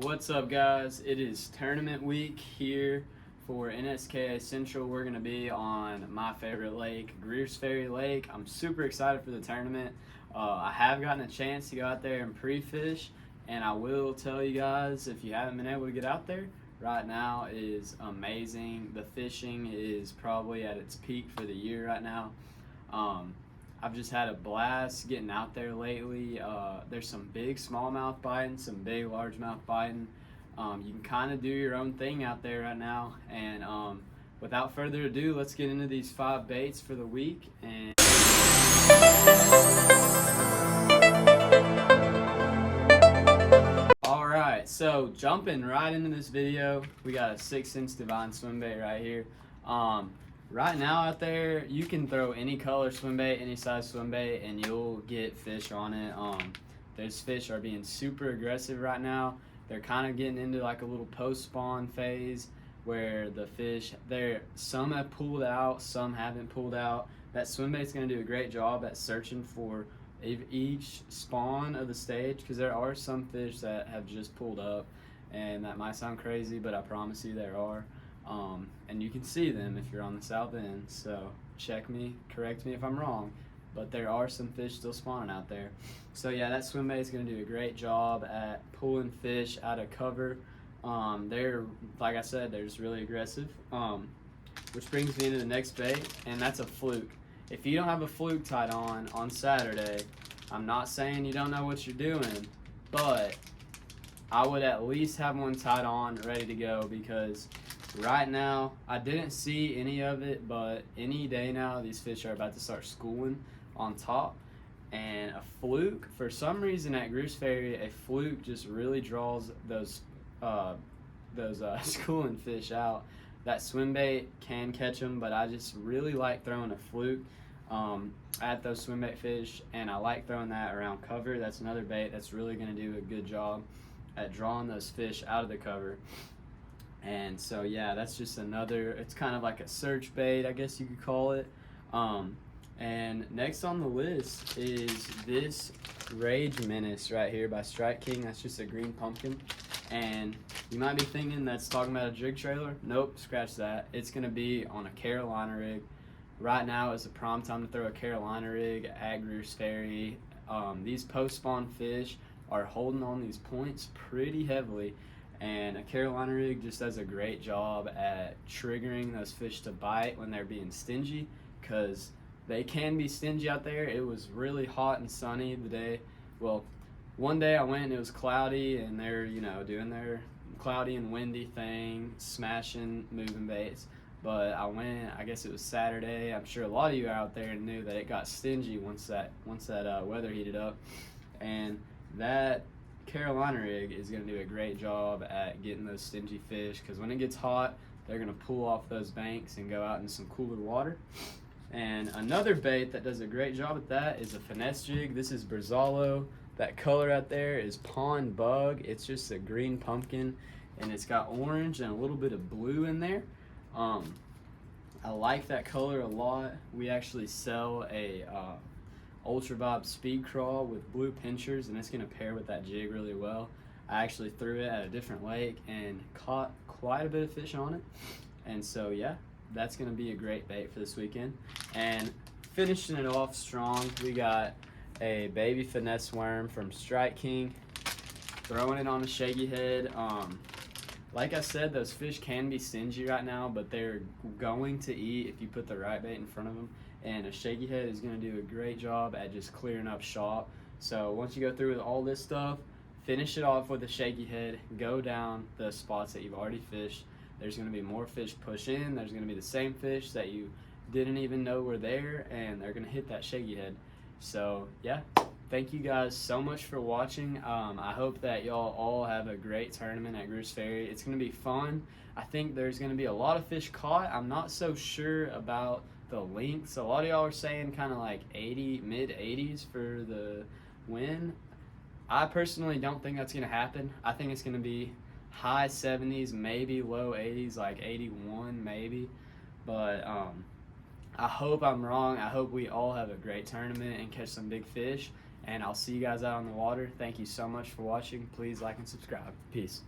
What's up, guys? It is tournament week here for NSKA Central. We're going to be on my favorite lake, GREERS Ferry Lake. I'm super excited for the tournament. I have gotten a chance to go out there and pre-fish, and I will tell you guys, if you haven't been able to get out there, right now is amazing. The fishing is probably at its peak for the year right now. I've just had a blast getting out there lately. There's some big smallmouth biting, some big largemouth biting. You can kind of do your own thing out there right now. And without further ado, let's get into these 5 baits for the week. And all right, so jumping right into this video, we got a 6-inch divine swim bait right here. Right now out there, you can throw any color swim bait, any size swim bait, and you'll get fish on it. Those fish are being super aggressive right now. They're kind of getting into like a little post-spawn phase where the fish, some have pulled out, some haven't pulled out. That swim bait's going to do a great job at searching for each spawn of the stage, because there are some fish that have just pulled up, and that might sound crazy, but I promise you there are. And you can see them if you're on the south end, so check me, correct me if I'm wrong, but there are some fish still spawning out there. So yeah, that swim bait is going to do a great job at pulling fish out of cover. They're, like I said, they're just really aggressive, which brings me into the next bait, and that's a fluke. If you don't have a fluke tied on Saturday, I'm not saying you don't know what you're doing, but I would at least have one tied on ready to go, because right now, I didn't see any of it, but any day now, these fish are about to start schooling on top. And a fluke, for some reason at GREERS Ferry, a fluke just really draws those schooling fish out. That swim bait can catch them, but I just really like throwing a fluke at those swim bait fish, and I like throwing that around cover. That's another bait that's really going to do a good job at drawing those fish out of the cover. And so yeah, that's just another, it's kind of like a search bait, I guess you could call it. And next on the list is this Rage Menace right here by Strike King. That's just a green pumpkin. And you might be thinking that's talking about a jig trailer. Nope, scratch that. It's going to be on a Carolina rig. Right now is the prime time to throw a Carolina rig at GREERS Ferry. These post-spawn fish are holding on these points pretty heavily. And a Carolina rig just does a great job at triggering those fish to bite when they're being stingy, because they can be stingy out there. It was really hot and sunny the day. Well, one day I went and it was cloudy, and they're, doing their cloudy and windy thing, smashing moving baits. But I went, I guess it was Saturday. I'm sure a lot of you out there knew that it got stingy once that weather heated up. And that Carolina rig is going to do a great job at getting those stingy fish, because when it gets hot, they're going to pull off those banks and go out in some cooler water. And another bait that does a great job at that is a finesse jig. This is Brazalo. That color out there is Pond Bug. It's just a green pumpkin, and it's got orange and a little bit of blue in there. I like that color a lot. We actually sell a Ultra Vibe Speed Crawl with blue pinchers, and it's going to pair with that jig really well. I actually threw it at a different lake and caught quite a bit of fish on it. And so yeah, that's going to be a great bait for this weekend. And finishing it off strong, we got a baby finesse worm from Strike King, throwing it on a shaky head. Like I said, those fish can be stingy right now, but they're going to eat if you put the right bait in front of them. And a shaky head is going to do a great job at just clearing up shop. So once you go through with all this stuff, finish it off with a shaky head, go down the spots that you've already fished. There's going to be more fish push in. There's going to be the same fish that you didn't even know were there, and they're going to hit that shaky head. So yeah, thank you guys so much for watching. I hope that y'all all have a great tournament at GREERS Ferry. It's going to be fun. I think there's going to be a lot of fish caught. I'm not so sure about the lengths. A lot of y'all are saying kind of like mid 80s for the win. I personally don't think that's going to happen. I think it's going to be high 70s, maybe low 80s, like 81 maybe. But I hope I'm wrong. I hope we all have a great tournament and catch some big fish. And I'll see you guys out on the water. Thank you so much for watching. Please like and subscribe. Peace.